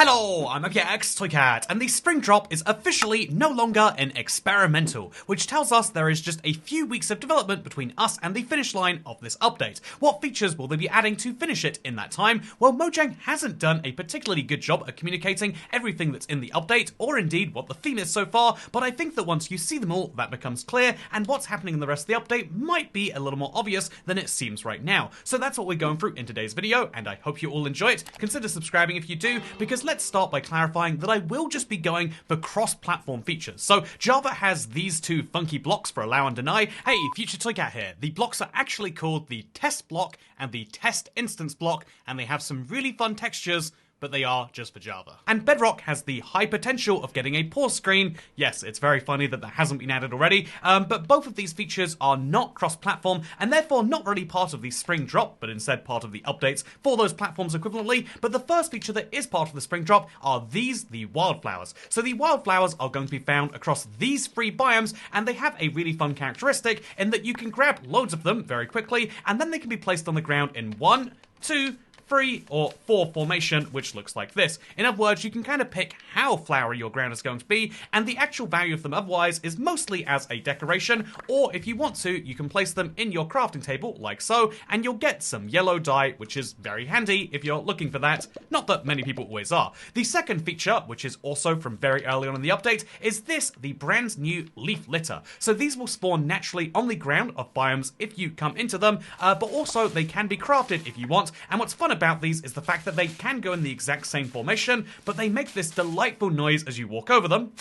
Hello, I'm Toycat, and the spring drop is officially no longer an experimental, which tells us there is just a few weeks of development between us and the finish line of this update. What features will they be adding to finish it in that time? Well, Mojang hasn't done a particularly good job at communicating everything that's in the update, or indeed what the theme is so far, but I think that once you see them all, that becomes clear, and what's happening in the rest of the update might be a little more obvious than it seems right now. So that's what we're going through in today's video, and I hope you all enjoy it. Consider subscribing if you do, because let's start by clarifying that I will just be going for cross-platform features. So Java has these two funky blocks for allow and deny. Hey, Future Toycat here. The blocks are actually called the test block and the test instance block, and they have some really fun textures, but they are just for Java. And Bedrock has the high potential of getting a pause screen. Yes, it's very funny that hasn't been added already, but both of these features are not cross-platform, and therefore not really part of the spring drop, but instead part of the updates for those platforms equivalently. But the first feature that is part of the spring drop are these, the Wildflowers. So the Wildflowers are going to be found across these 3 biomes, and they have a really fun characteristic in that you can grab loads of them very quickly, and then they can be placed on the ground in 1, 2, 3 or 4 formation, which looks like this. In other words, you can kind of pick how flowery your ground is going to be, and the actual value of them otherwise is mostly as a decoration, or if you want to, you can place them in your crafting table, like so, and you'll get some yellow dye, which is very handy if you're looking for that. Not that many people always are. The second feature, which is also from very early on in the update, is this, the brand new leaf litter. So these will spawn naturally on the ground of biomes if you come into them, but also they can be crafted if you want, and what's fun about these is the fact that they can go in the exact same formation, but they make this delightful noise as you walk over them.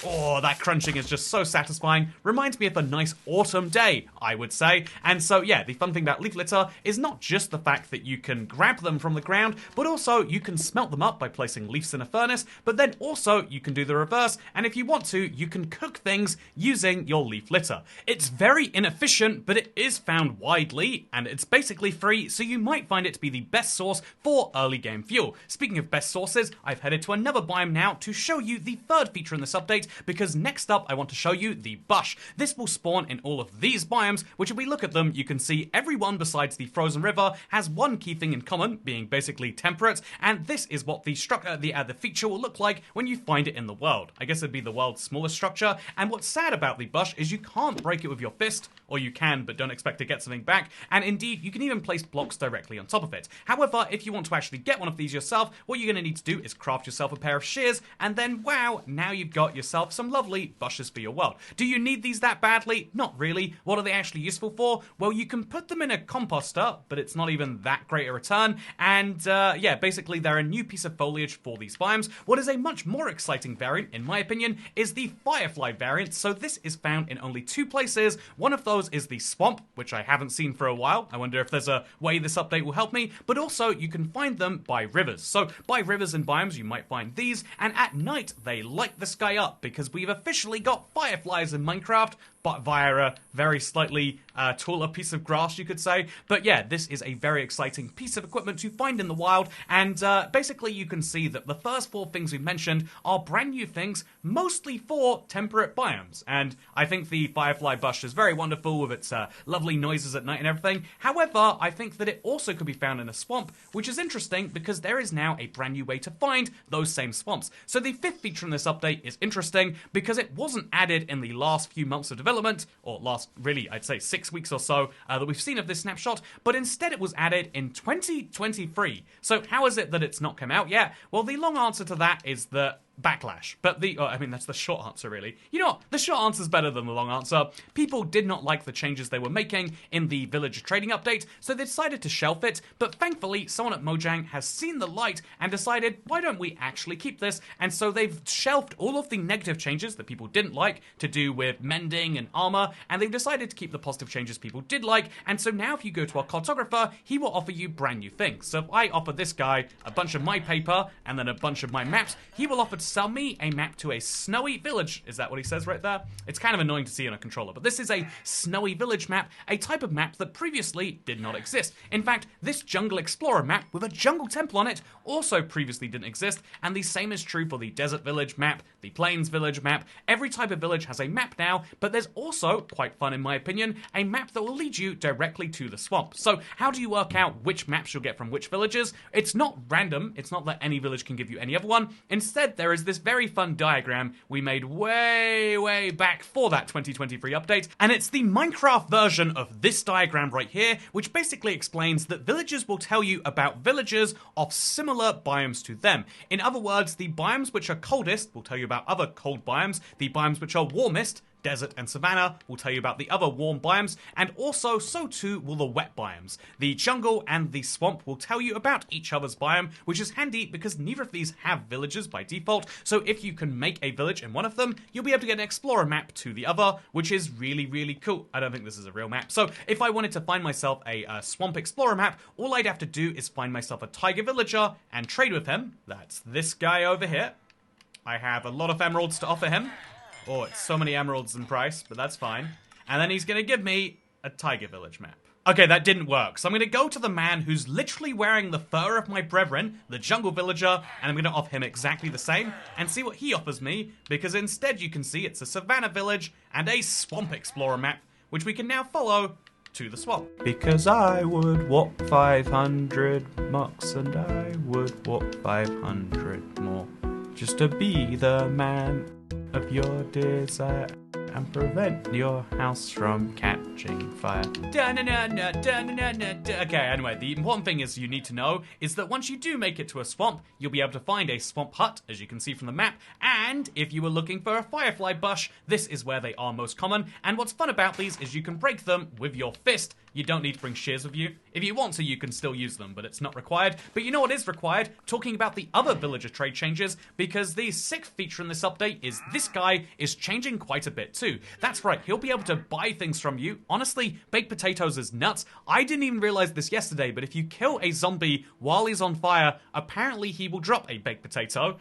Oh, that crunching is just so satisfying. Reminds me of a nice autumn day, I would say. And so, yeah, the fun thing about leaf litter is not just the fact that you can grab them from the ground, but also you can smelt them up by placing leaves in a furnace, but then also you can do the reverse, and if you want to, you can cook things using your leaf litter. It's very inefficient, but it is found widely, and it's basically free, so you might find it to be the best source for early game fuel. Speaking of best sources, I've headed to another biome now to show you the third feature in this update, because next up I want to show you the bush. This will spawn in all of these biomes, which if we look at them, you can see every one besides the frozen river has one key thing in common, being basically temperate, and this is what the feature will look like when you find it in the world. I guess it'd be the world's smallest structure, and what's sad about the bush is you can't break it with your fist, or you can, but don't expect to get something back, and indeed, you can even place blocks directly on top of it. However, if you want to actually get one of these yourself, what you're going to need to do is craft yourself a pair of shears, and then, wow, now you've got yourself some lovely bushes for your world. Do you need these that badly? Not really. What are they actually useful for? Well, you can put them in a composter, but it's not even that great a return, and yeah, basically they're a new piece of foliage for these biomes. What is a much more exciting variant, in my opinion, is the Firefly variant. So this is found in only 2 places. One of those is the swamp, which I haven't seen for a while. I wonder if there's a way this update will help me, but also you can find them by rivers. So by rivers and biomes, you might find these, and at night they light the sky up because we've officially got fireflies in Minecraft, but via a very slightly taller piece of grass, you could say. But yeah, this is a very exciting piece of equipment to find in the wild, and basically you can see that the first 4 things we mentioned are brand new things, mostly for temperate biomes, and I think the Firefly Bush is very wonderful with its lovely noises at night and everything. However, I think that it also could be found in a swamp, which is interesting because there is now a brand new way to find those same swamps. So the 5th feature in this update is interesting because it wasn't added in the last few months of development, or last, really, I'd say 6 weeks or so that we've seen of this snapshot, but instead it was added in 2023. So how is it that it's not come out yet? Well, the long answer to that is that backlash. But I mean, that's the short answer, really. You know what? The short answer is better than the long answer. People did not like the changes they were making in the villager trading update, so they decided to shelf it, but thankfully, someone at Mojang has seen the light and decided, why don't we actually keep this? And so they've shelved all of the negative changes that people didn't like to do with mending and armor, and they've decided to keep the positive changes people did like, and so now if you go to our cartographer, he will offer you brand new things. So if I offer this guy a bunch of my paper, and then a bunch of my maps, he will offer to sell me a map to a snowy village. Is that what he says right there? It's kind of annoying to see on a controller, but this is a snowy village map, a type of map that previously did not exist. In fact, this Jungle Explorer map with a jungle temple on it also previously didn't exist, and the same is true for the Desert Village map, the Plains Village map. Every type of village has a map now, but there's also, quite fun in my opinion, a map that will lead you directly to the swamp. So how do you work out which maps you'll get from which villages? It's not random, it's not that any village can give you any other one. Instead, there is this very fun diagram we made way back for that 2023 update, and it's the Minecraft version of this diagram right here, which basically explains that villages will tell you about villages of similar biomes to them. In other words, the biomes which are coldest will tell you about other cold biomes, the biomes which are warmest, desert and savanna, will tell you about the other warm biomes, and also so too will the wet biomes. The jungle and the swamp will tell you about each other's biome, which is handy because neither of these have villages by default, so if you can make a village in one of them, you'll be able to get an explorer map to the other, which is really cool. I don't think this is a real map. So if I wanted to find myself a swamp explorer map, all I'd have to do is find myself a tiger villager and trade with him. That's this guy over here. I have a lot of emeralds to offer him. Oh, it's so many emeralds in price, but that's fine. And then he's going to give me a tiger village map. Okay, that didn't work. So I'm going to go to the man who's literally wearing the fur of my brethren, the jungle villager, and I'm going to offer him exactly the same and see what he offers me, because instead you can see it's a savannah village and a swamp explorer map, which we can now follow to the swamp. Because I would walk 500 miles and I would walk 500 more just to be the man of your desire and prevent your house from catching fire. Okay, anyway, the important thing is you need to know is that once you do make it to a swamp, you'll be able to find a swamp hut, as you can see from the map, and if you were looking for a Firefly Bush, this is where they are most common, and what's fun about these is you can break them with your fist. You don't need to bring shears with you. If you want to, you can still use them, but it's not required. But you know what is required? Talking about the other villager trade changes, because the sixth feature in this update is this guy is changing quite a bit too. That's right, he'll be able to buy things from you. Honestly, baked potatoes is nuts. I didn't even realize this yesterday, but if you kill a zombie while he's on fire, apparently he will drop a baked potato.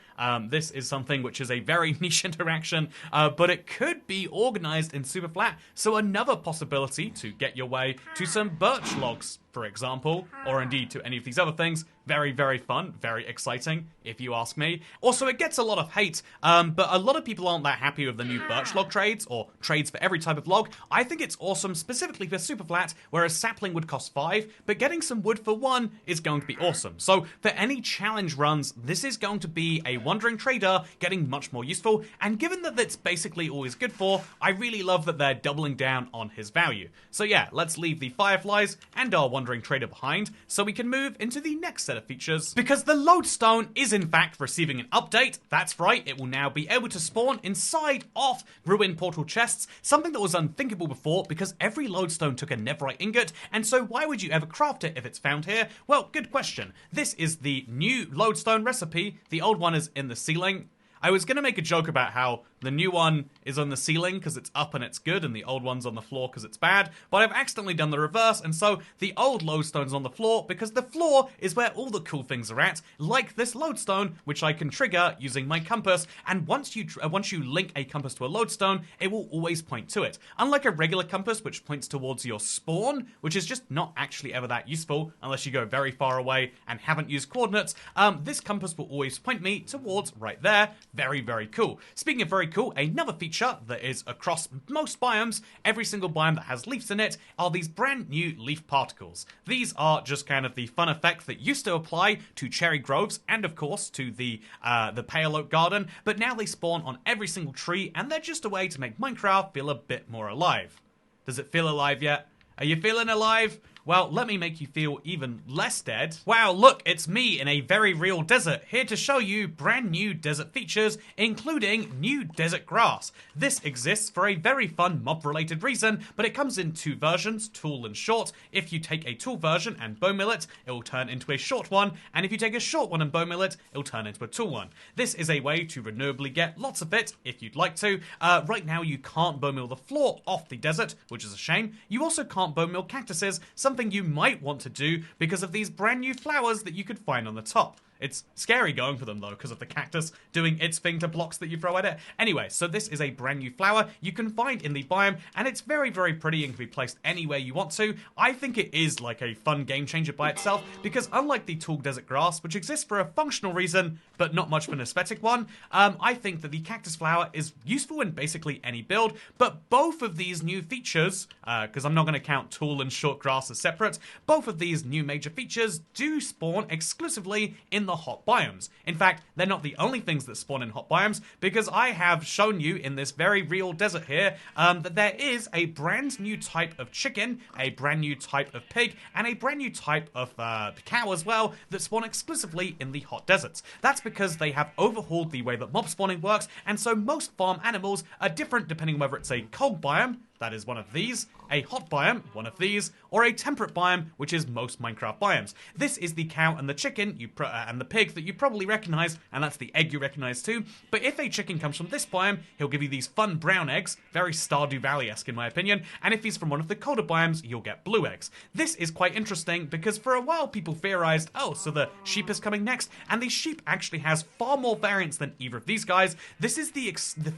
This is something which is a very niche interaction, but it could be organized in Super Flat. So another possibility to get your way to some birch logs, for example, or indeed to any of these other things. Very fun, very exciting, if you ask me. Also, it gets a lot of hate, but a lot of people aren't that happy with the new birch log trades, or trades for every type of log. I think it's awesome, specifically for super flat, where a sapling would cost 5, but getting some wood for 1 is going to be awesome. So, for any challenge runs, this is going to be a wandering trader getting much more useful, and given that that's basically all he's good for, I really love that they're doubling down on his value. So yeah, let's leave the fireflies and our wandering trader behind, so we can move into the next set of features, because the Lodestone is in fact receiving an update. That's right, it will now be able to spawn inside of ruined portal chests, something that was unthinkable before because every Lodestone took a netherite ingot, and so why would you ever craft it if it's found here? Well, good question. This is the new Lodestone recipe. The old one is in the ceiling. I was going to make a joke about how the new one is on the ceiling because it's up and it's good, and the old one's on the floor because it's bad, but I've accidentally done the reverse, and so the old Lodestone's on the floor because the floor is where all the cool things are at, like this Lodestone, which I can trigger using my compass, and once you link a compass to a Lodestone, it will always point to it. Unlike a regular compass, which points towards your spawn, which is just not actually ever that useful unless you go very far away and haven't used coordinates, this compass will always point me towards right there. Very cool. Speaking of very cool, another feature that is across most biomes, every single biome that has leaves in it, are these brand new leaf particles. These are just kind of the fun effect that used to apply to cherry groves and of course to the pale oak garden, but now they spawn on every single tree, and they're just a way to make Minecraft feel a bit more alive. Does it feel alive yet? Are you feeling alive? Well, let me make you feel even less dead. Wow, look, it's me in a very real desert, here to show you brand new desert features, including new desert grass. This exists for a very fun mob-related reason, but it comes in 2 versions, tool and short. If you take a tool version and bone mill it, it will turn into a short one, and if you take a short one and bone mill it, it will turn into a tool one. This is a way to renewably get lots of it, if you'd like to. Right now, you can't bone mill the floor off the desert, which is a shame. You also can't bone mill cactuses, something you might want to do because of these brand new flowers that you could find on the top. It's scary going for them though, because of the cactus doing its thing to blocks that you throw at it. Anyway, so this is a brand new flower you can find in the biome, and it's very, very pretty and can be placed anywhere you want to. I think it is like a fun game changer by itself, because unlike the tall desert grass, which exists for a functional reason, but not much of an aesthetic one, I think that the cactus flower is useful in basically any build, but both of these new features, because I'm not going to count tall and short grass as separate, both of these new major features do spawn exclusively in the hot biomes. In fact, they're not the only things that spawn in hot biomes, because I have shown you in this very real desert here that there is a brand new type of chicken, a brand new type of pig, and a brand new type of cow as well that spawn exclusively in the hot deserts. That's because they have overhauled the way that mob spawning works, and so most farm animals are different depending on whether it's a cold biome, that is one of these, a hot biome, one of these, or a temperate biome, which is most Minecraft biomes. This is the cow and the chicken and the pig that you probably recognize, and that's the egg you recognize too. But if a chicken comes from this biome, he'll give you these fun brown eggs, very Stardew Valley-esque in my opinion, and if he's from one of the colder biomes, you'll get blue eggs. This is quite interesting because for a while people theorized, oh, so the sheep is coming next, and the sheep actually has far more variance than either of these guys. This is the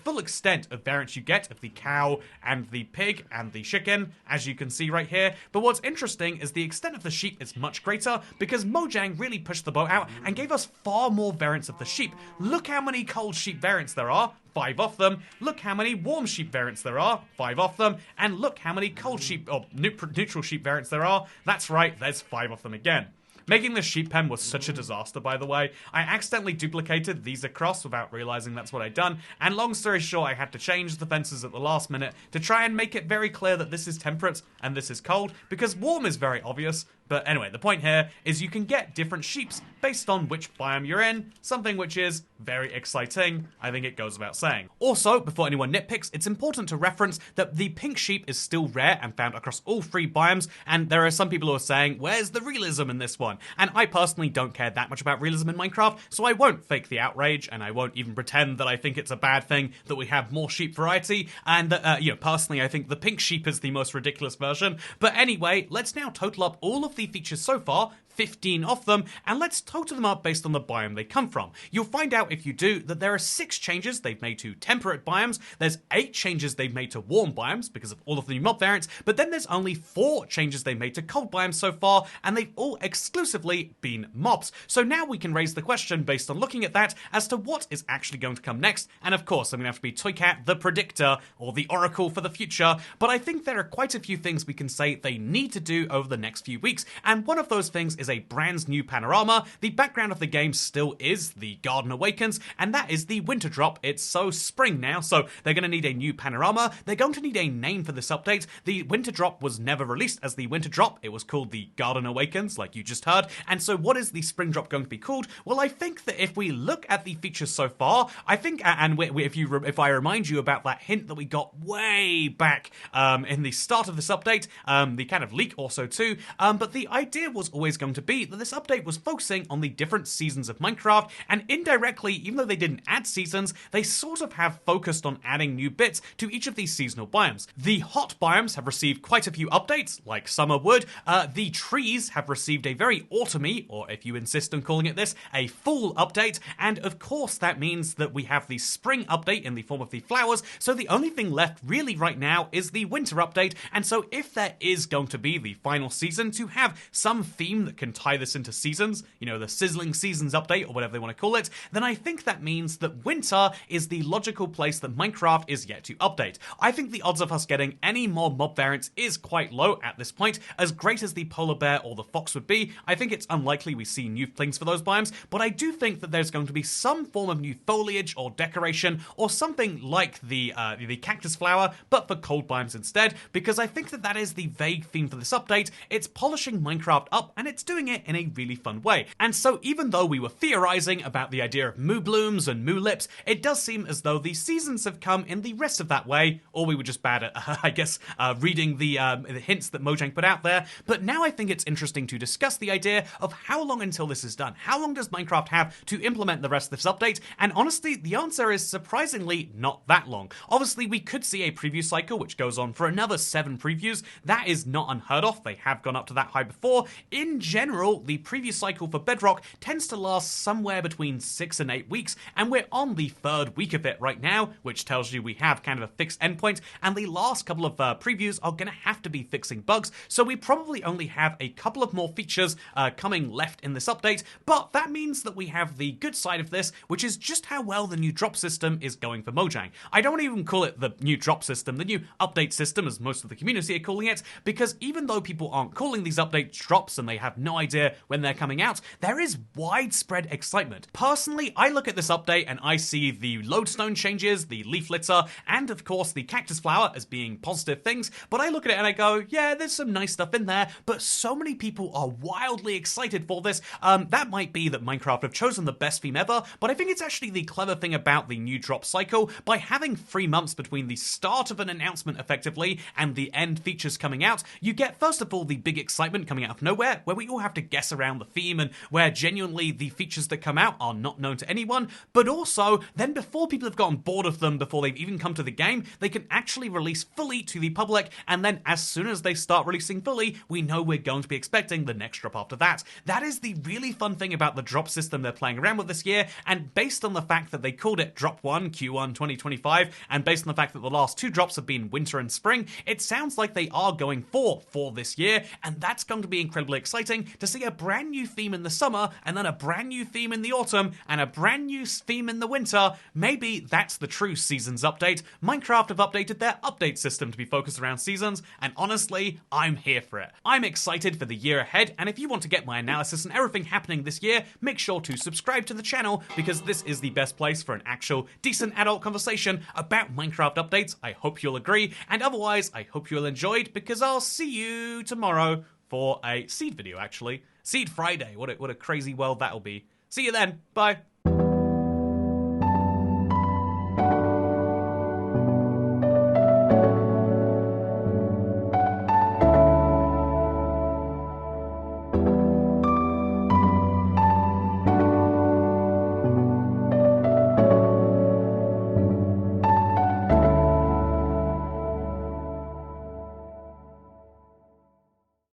full extent of variance you get of the cow and the pig and the chicken, as you can see right here. But what's interesting is the extent of the sheep is much greater because Mojang really pushed the boat out and gave us far more variants of the sheep. Look how many cold sheep variants there are, 5 of them. Look how many warm sheep variants there are, 5 of them. And look how many cold sheep or neutral sheep variants there are. That's right, there's 5 of them again. Making the sheep pen was such a disaster, by the way. I accidentally duplicated these across without realizing that's what I'd done, and long story short, I had to change the fences at the last minute to try and make it very clear that this is temperate and this is cold, because warm is very obvious. But anyway, the point here is you can get different sheeps based on which biome you're in, something which is very exciting, I think it goes without saying. Also, before anyone nitpicks, it's important to reference that the pink sheep is still rare and found across all 3 biomes, and there are some people who are saying, where's the realism in this one? And I personally don't care that much about realism in Minecraft, so I won't fake the outrage, and I won't even pretend that I think it's a bad thing that we have more sheep variety, and that, personally I think the pink sheep is the most ridiculous version. But anyway, let's now total up all of the features so far, 15 of them, and let's total them up based on the biome they come from. You'll find out if you do that there are 6 changes they've made to temperate biomes, there's 8 changes they've made to warm biomes because of all of the new mob variants, but then there's only 4 changes they've made to cold biomes so far, and they've all exclusively been mobs. So now we can raise the question based on looking at that as to what is actually going to come next, and of course I'm going to have to be Toycat the predictor, or the oracle for the future, but I think there are quite a few things we can say they need to do over the next few weeks, and one of those things is a brand new panorama. The background of the game still is the Garden Awakens, and that is the winter drop. It's so spring now, so they're going to need a new panorama. They're going to need a name for this update. The winter drop was never released as the winter drop. It was called the Garden Awakens, like you just heard. And so what is the spring drop going to be called? Well, I think that if we look at the features so far, I think, and if I remind you about that hint that we got way back in the start of this update, the kind of leak also too, but the idea was always going to be that this update was focusing on the different seasons of Minecraft, and indirectly, even though they didn't add seasons, they sort of have focused on adding new bits to each of these seasonal biomes. The hot biomes have received quite a few updates, like summer wood. The trees have received a very autumny, or if you insist on calling it this, a fall update, and of course that means that we have the spring update in the form of the flowers, so the only thing left really right now is the winter update, and so if there is going to be the final season to have some theme that can tie this into seasons, the Sizzling Seasons update or whatever they want to call it, then I think that means that winter is the logical place that Minecraft is yet to update. I think the odds of us getting any more mob variants is quite low at this point. As great as the polar bear or the fox would be, I think it's unlikely we see new things for those biomes, but I do think that there's going to be some form of new foliage or decoration or something like the cactus flower, but for cold biomes instead, because I think that is the vague theme for this update. It's polishing Minecraft up, and it's doing it in a really fun way. And so even though we were theorizing about the idea of moo blooms and moo lips, it does seem as though the seasons have come in the rest of that way, or we were just bad at, reading the hints that Mojang put out there. But now I think it's interesting to discuss the idea of how long until this is done. How long does Minecraft have to implement the rest of this update? And honestly, the answer is surprisingly not that long. Obviously, we could see a preview cycle which goes on for another 7 previews. That is not unheard of. They have gone up to that high before. In general, general, the preview cycle for Bedrock tends to last somewhere between 6 and 8 weeks, and we're on the 3rd week of it right now, which tells you we have kind of a fixed endpoint, and the last couple of previews are going to have to be fixing bugs, so we probably only have a couple of more features coming left in this update, but that means that we have the good side of this, which is just how well the new drop system is going for Mojang. I don't even call it the new drop system, the new update system, as most of the community are calling it, because even though people aren't calling these updates drops and they have no idea when they're coming out, there is widespread excitement. Personally, I look at this update and I see the Lodestone changes, the leaf litter, and of course the Cactus Flower as being positive things, but I look at it and I go, yeah, there's some nice stuff in there, but so many people are wildly excited for this. That might be that Minecraft have chosen the best theme ever, but I think it's actually the clever thing about the new drop cycle. By having 3 months between the start of an announcement effectively and the end features coming out, you get first of all the big excitement coming out of nowhere, where we all have to guess around the theme and where genuinely the features that come out are not known to anyone, but also then before people have gotten bored of them, before they've even come to the game, they can actually release fully to the public, and then as soon as they start releasing fully, we know we're going to be expecting the next drop after that. That is the really fun thing about the drop system they're playing around with this year, and based on the fact that they called it Drop 1 Q1 2025, and based on the fact that the last 2 drops have been winter and spring, it sounds like they are going for this year, and that's going to be incredibly exciting to see a brand new theme in the summer, and then a brand new theme in the autumn, and a brand new theme in the winter. Maybe that's the true seasons update. Minecraft have updated their update system to be focused around seasons, and honestly, I'm here for it. I'm excited for the year ahead, and if you want to get my analysis on everything happening this year, make sure to subscribe to the channel, because this is the best place for an actual decent adult conversation about Minecraft updates. I hope you'll agree, and otherwise, I hope you'll enjoyed, because I'll see you tomorrow for a Seed video, actually. Seed Friday. What a crazy world that'll be. See you then. Bye.